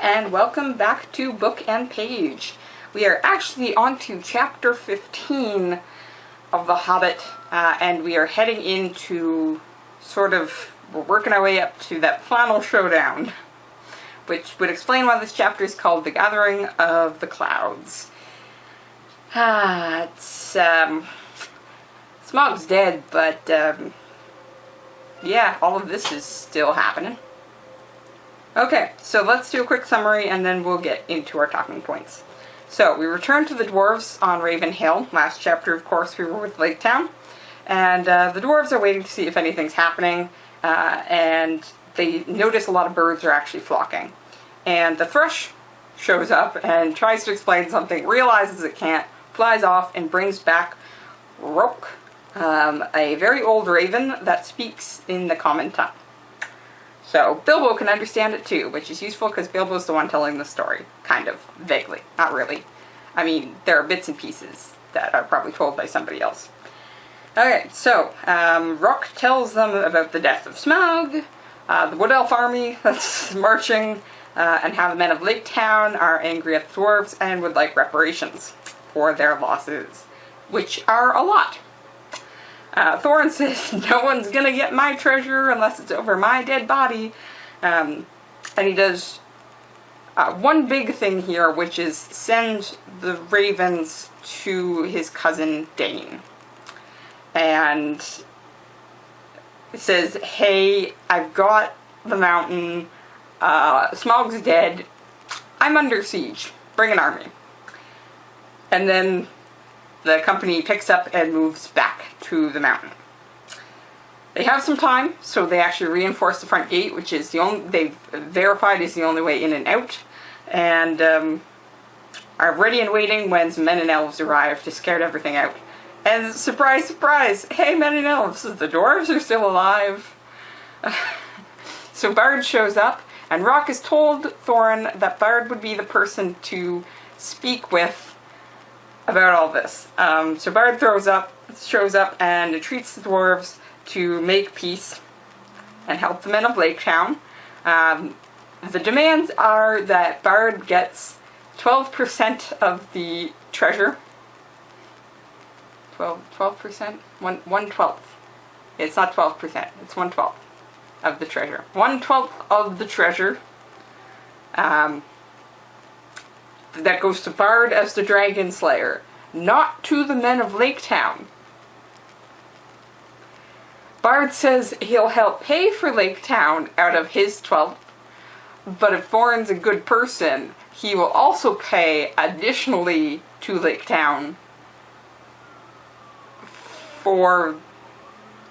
and welcome back to Book and Page. We are actually on to chapter 15 of The Hobbit, and we are heading into we're working our way up to that final showdown, which would explain why this chapter is called The Gathering of the Clouds. Smaug's dead, but yeah, all of this is still happening. Okay, so let's do a quick summary and then we'll get into our talking points. So, we returned to the dwarves on Raven Hill. Last chapter, of course, we were with Lake Town. And the dwarves are waiting to see if anything's happening. And they notice a lot of birds are actually flocking. And the thrush shows up and tries to explain something, realizes it can't, flies off, and brings back Rook, a very old raven that speaks in the common tongue. So, Bilbo can understand it too, which is useful because Bilbo's the one telling the story. Kind of. Vaguely. Not really. I mean, there are bits and pieces that are probably told by somebody else. Okay, so, Rook tells them about the death of Smaug, the Wood Elf army that's marching, and how the men of Lake Town are angry at the dwarves and would like reparations for their losses, which are a lot. Thorin says, no one's gonna get my treasure unless it's over my dead body. And he does one big thing here, which is send the ravens to his cousin Dane. And it says, hey, I've got the mountain, Smaug's dead, I'm under siege, bring an army. And then the company picks up and moves back to the mountain. They have some time, so they actually reinforce the front gate, which is they've verified is the only way in and out, and are ready and waiting when some men and elves arrive to scare everything out. And surprise, surprise, hey men and elves, the dwarves are still alive. So Bard shows up, and Rock has told Thorin that Bard would be the person to speak with about all this. So Bard shows up and entreats the dwarves to make peace and help the men of Lake Town. The demands are that Bard gets 12% of the treasure. 12%? 1/12. It's not 12%, it's 1/12 of the treasure. 1/12 of the treasure. That goes to Bard as the Dragon Slayer, not to the men of Lake Town. Bard says he'll help pay for Lake Town out of his 12, but if Thorin's a good person, he will also pay additionally to Lake Town for,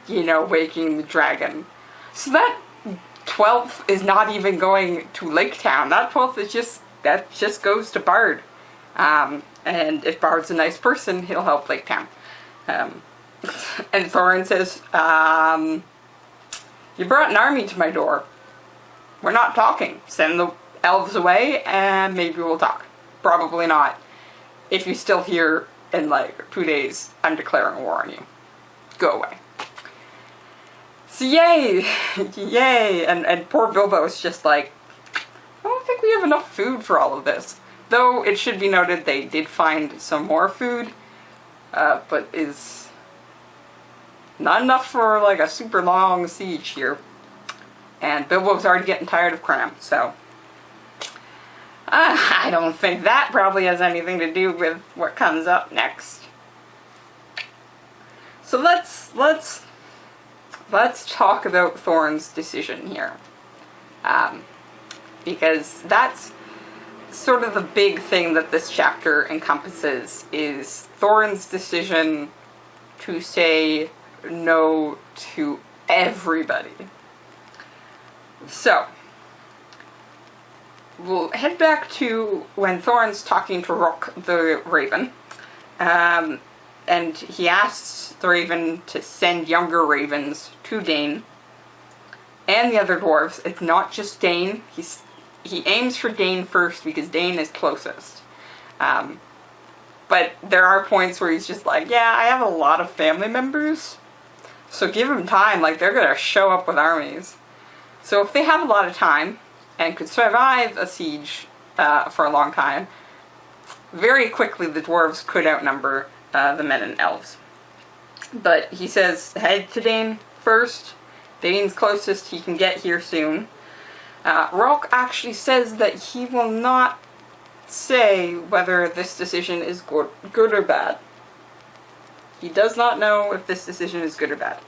waking the dragon. So that 12th is not even going to Lake Town. That 12th is that just goes to Bard. And if Bard's a nice person, he'll help Lake Town. And Thorin says, you brought an army to my door. We're not talking. Send the elves away and maybe we'll talk. Probably not. If you're still here in 2 days, I'm declaring war on you. Go away. So yay! Yay! And poor Bilbo is just like, I don't think we have enough food for all of this. Though, it should be noted they did find some more food, but is not enough for, a super long siege here. And Bilbo's already getting tired of Cram, so I don't think that probably has anything to do with what comes up next. So let's talk about Thorin's decision here. Because that's sort of the big thing that this chapter encompasses, is Thorin's decision to say no to everybody. So, we'll head back to when Thorin's talking to Rook the Raven, and he asks the Raven to send younger ravens to Dane and the other dwarves. It's not just Dane. He aims for Dane first because Dane is closest. But there are points where he's just like, yeah, I have a lot of family members, so give him time, they're gonna show up with armies. So if they have a lot of time, and could survive a siege for a long time. Very quickly, the dwarves could outnumber the men and elves. But he says, head to Dane first. Dane's closest, he can get here soon. Rolk actually says that he will not say whether this decision is good or bad. He does not know if this decision is good or bad.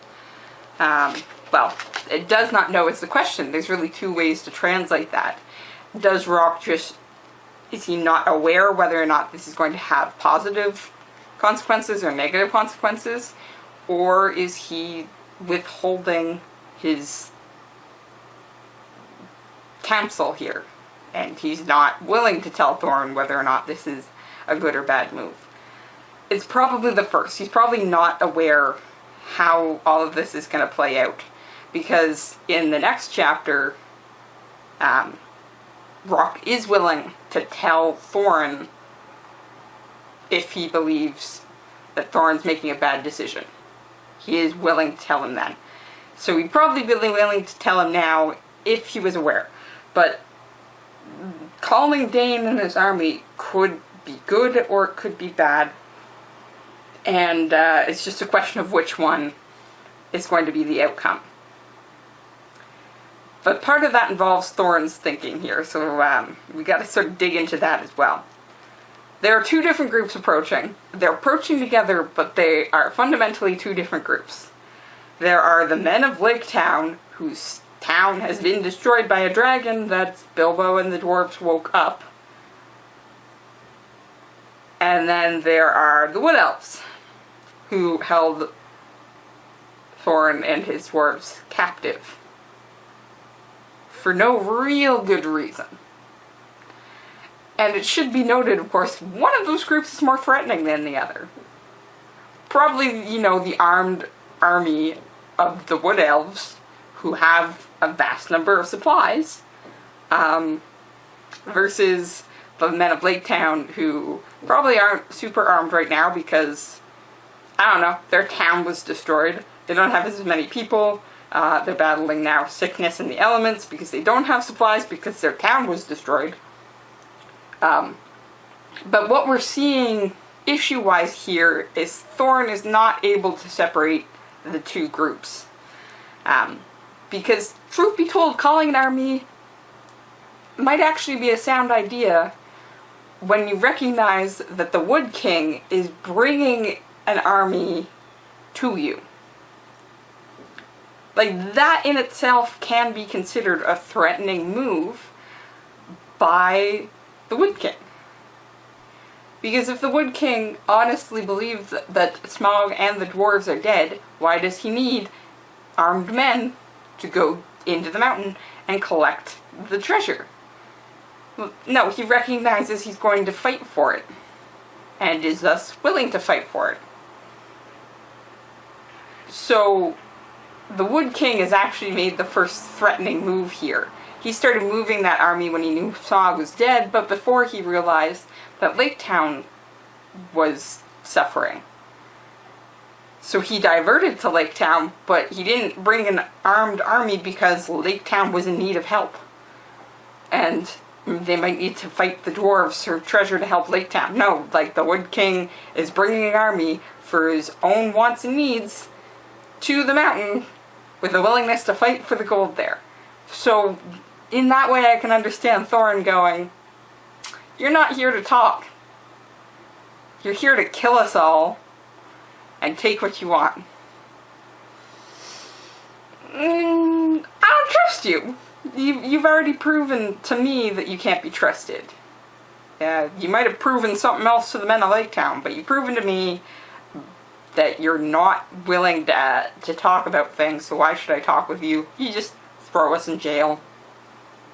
Well, it does not know is the question. There's really two ways to translate that. Does Rolk just... is he not aware whether or not this is going to have positive consequences or negative consequences? Or is he withholding his counsel here? And he's not willing to tell Thorin whether or not this is a good or bad move. It's probably the first. He's probably not aware how all of this is going to play out. Because in the next chapter, Rock is willing to tell Thorin if he believes that Thorin's making a bad decision. He is willing to tell him that. So he'd probably be willing to tell him now if he was aware. But calling Dane and his army could be good or it could be bad. And it's just a question of which one is going to be the outcome. But part of that involves Thorin's thinking here, so we got to sort of dig into that as well. There are two different groups approaching. They're approaching together, but they are fundamentally two different groups. There are the men of Lake Town, whose town has been destroyed by a dragon that Bilbo and the dwarves woke up. And then there are the Wood Elves, who held Thorin and his dwarves captive. For no real good reason. And it should be noted, of course, one of those groups is more threatening than the other. Probably, you know, the armed army of the Wood Elves, who have a vast number of supplies, versus the men of Lake Town, who probably aren't super armed right now because, I don't know, their town was destroyed. They don't have as many people. They're battling now sickness and the elements because they don't have supplies because their town was destroyed. But what we're seeing issue-wise here is Thorin is not able to separate the two groups. Because, truth be told, calling an army might actually be a sound idea when you recognize that the Wood King is bringing an army to you. Like, that in itself can be considered a threatening move by the Wood King. Because if the Wood King honestly believes that Smaug and the dwarves are dead, why does he need armed men to go into the mountain and collect the treasure? No, he recognizes he's going to fight for it, and is thus willing to fight for it. So, the Wood King has actually made the first threatening move here. He started moving that army when he knew Smaug was dead, but before he realized that Lake Town was suffering. So he diverted to Lake Town, but he didn't bring an armed army because Lake Town was in need of help. And they might need to fight the dwarves for treasure to help Lake Town. No, like, the Wood King is bringing an army for his own wants and needs to the mountain with a willingness to fight for the gold there. So, in that way I can understand Thorin going, you're not here to talk. You're here to kill us all and take what you want. I don't trust you. You've already proven to me that you can't be trusted. You might have proven something else to the men of Lake Town, but you've proven to me that you're not willing to talk about things, so why should I talk with you? You just throw us in jail.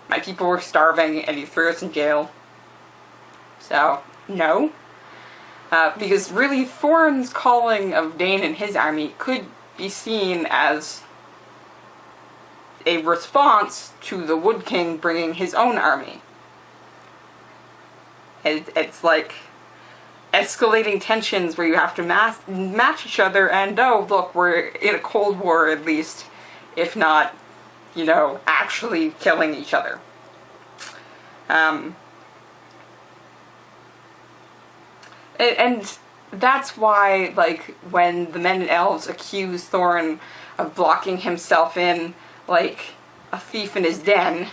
My people were starving, and you threw us in jail. So, no. Because really, Thorin's calling of Dane and his army could be seen as a response to the Wood King bringing his own army. It's like escalating tensions where you have to match each other, and oh, look, we're in a Cold War at least, if not, you know, actually killing each other. And that's why, like, when the men and elves accuse Thorin of blocking himself in like a thief in his den,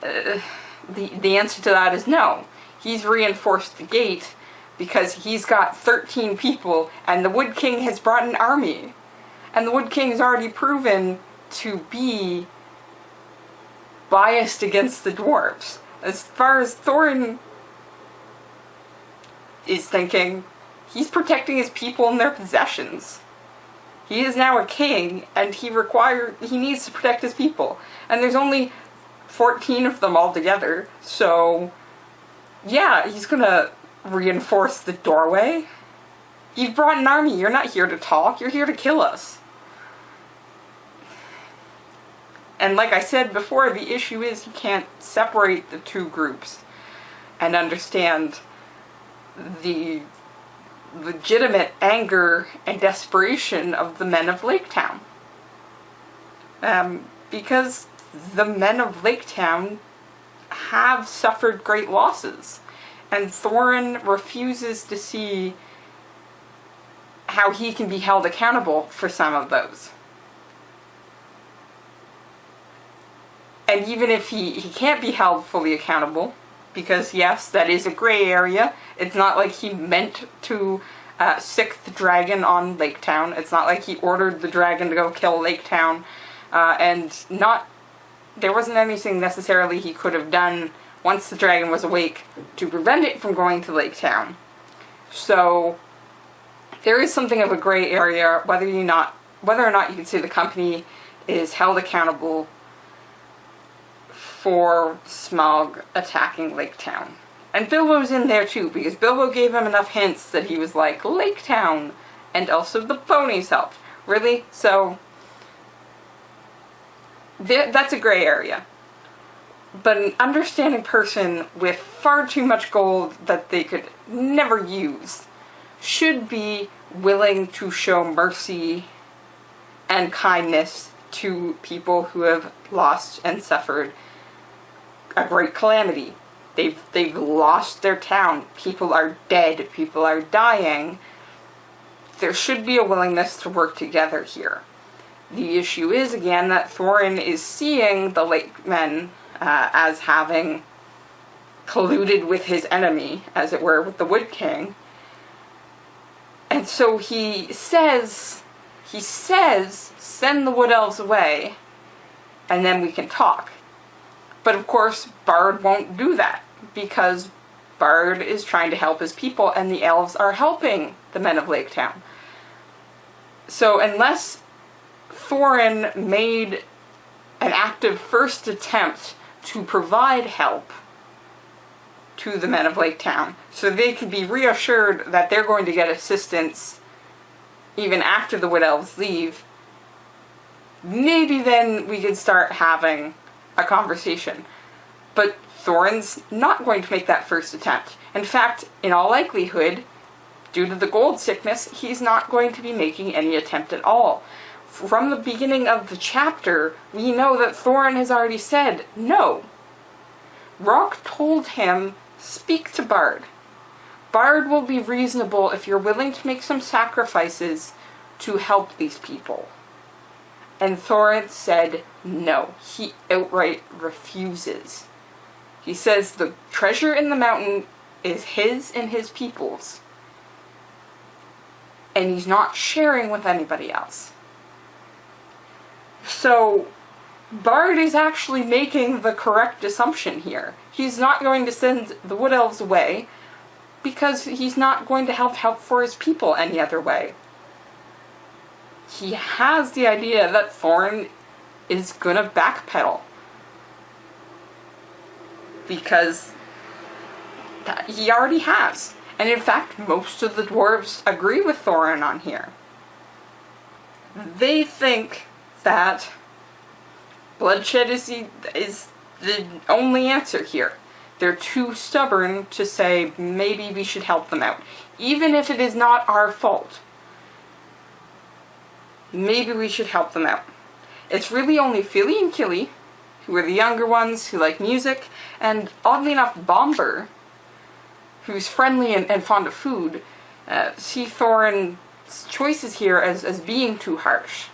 the answer to that is no. He's reinforced the gate because he's got 13 people, and the Wood King has brought an army. And the Wood King has already proven to be biased against the dwarves. As far as Thorin is thinking, he's protecting his people and their possessions. He is now a king, and he needs to protect his people. And there's only 14 of them altogether, so yeah, he's gonna reinforce the doorway. You've brought an army, you're not here to talk, you're here to kill us. And like I said before, the issue is you can't separate the two groups and understand the legitimate anger and desperation of the men of Lake Town. Because the men of Lake Town have suffered great losses, and Thorin refuses to see how he can be held accountable for some of those. And even if he can't be held fully accountable, because yes, that is a gray area, it's not like he meant to sick the dragon on Lake Town. It's not like he ordered the dragon to go kill Lake Town, and there wasn't anything necessarily he could have done once the dragon was awake to prevent it from going to Lake Town. So there is something of a gray area whether or not you can say the company is held accountable for Smaug attacking Lake Town. And Bilbo's in there too, because Bilbo gave him enough hints that he was like, Lake Town! And also the ponies helped. Really? So that's a gray area. But an understanding person with far too much gold that they could never use should be willing to show mercy and kindness to people who have lost and suffered a great calamity. They've lost their town. People are dead. People are dying. There should be a willingness to work together here. The issue is, again, that Thorin is seeing the Lake Men as having colluded with his enemy, as it were, with the Wood King. And so he says, send the Wood Elves away, and then we can talk. But of course, Bard won't do that, because Bard is trying to help his people, and the elves are helping the men of Lake Town. So unless Thorin made an active first attempt to provide help to the men of Lake Town, so they could be reassured that they're going to get assistance even after the Wood Elves leave, maybe then we could start having a conversation. But Thorin's not going to make that first attempt. In fact, in all likelihood, due to the gold sickness, he's not going to be making any attempt at all. From the beginning of the chapter, we know that Thorin has already said no. Rock told him, speak to Bard. Bard will be reasonable if you're willing to make some sacrifices to help these people. And Thorin said no. He outright refuses. He says the treasure in the mountain is his and his people's, and he's not sharing with anybody else. So Bard is actually making the correct assumption here. He's not going to send the Wood Elves away because he's not going to help for his people any other way. He has the idea that Thorin is gonna backpedal, because he already has. And in fact, most of the dwarves agree with Thorin on here. They think that bloodshed is the only answer here. They're too stubborn to say, maybe we should help them out. Even if it is not our fault, maybe we should help them out. It's really only Fili and Kili who are the younger ones, who like music, and oddly enough, Bomber, who's friendly and fond of food, see Thorin's choices here as being too harsh.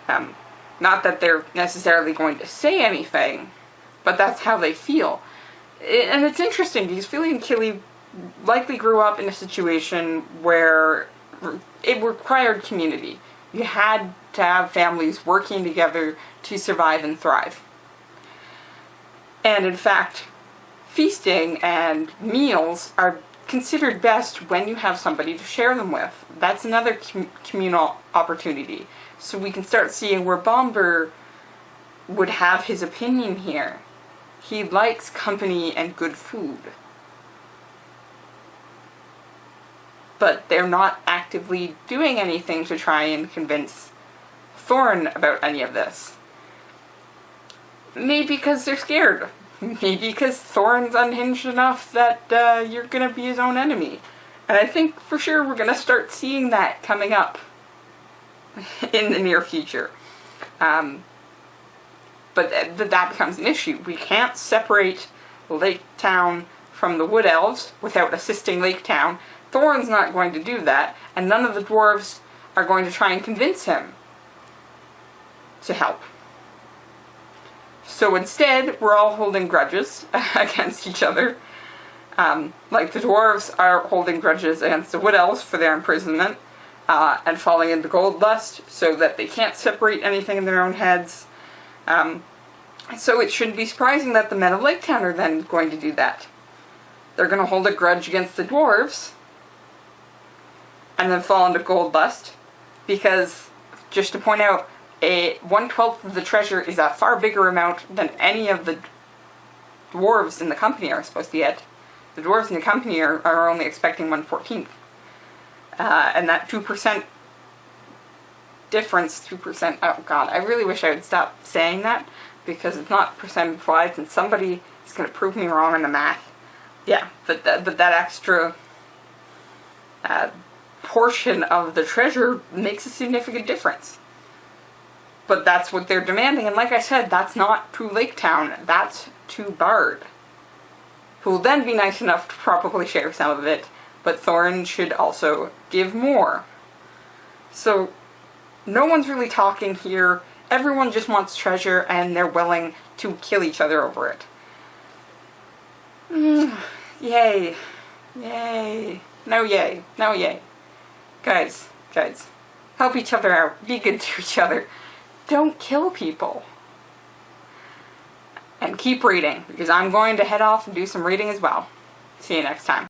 Not that they're necessarily going to say anything, but that's how they feel. And it's interesting, because Philly and Killy likely grew up in a situation where it required community. You had to have families working together to survive and thrive. And in fact, feasting and meals are considered best when you have somebody to share them with. That's another communal opportunity. So we can start seeing where Bomber would have his opinion here. He likes company and good food. But they're not actively doing anything to try and convince Thorin about any of this. Maybe because they're scared. Maybe because Thorin's unhinged enough that you're going to be his own enemy. And I think for sure we're going to start seeing that coming up in the near future. But that becomes an issue. We can't separate Lake Town from the Wood Elves without assisting Lake Town. Thorin's not going to do that, and none of the dwarves are going to try and convince him to help. So instead, we're all holding grudges against each other. Like the dwarves are holding grudges against the Wood Elves for their imprisonment, and falling into gold lust so that they can't separate anything in their own heads. So it shouldn't be surprising that the men of Lake Town are then going to do that. They're going to hold a grudge against the dwarves, and then fall into gold lust, because, just to point out, 1/12 of the treasure is a far bigger amount than any of the dwarves in the company are supposed to get. The dwarves in the company are only expecting 1/14. And that 2% difference, 2%, oh god, I really wish I would stop saying that, because it's not percentage-wise, and somebody is going to prove me wrong on the math. Yeah, but that extra portion of the treasure makes a significant difference. But that's what they're demanding, and like I said, that's not to Lake Town, that's to Bard, who will then be nice enough to probably share some of it, but Thorin should also give more. So, no one's really talking here, everyone just wants treasure, and they're willing to kill each other over it. Yay. Yay. No yay. No yay. Guys, help each other out. Be good to each other. Don't kill people. And keep reading, because I'm going to head off and do some reading as well. See you next time.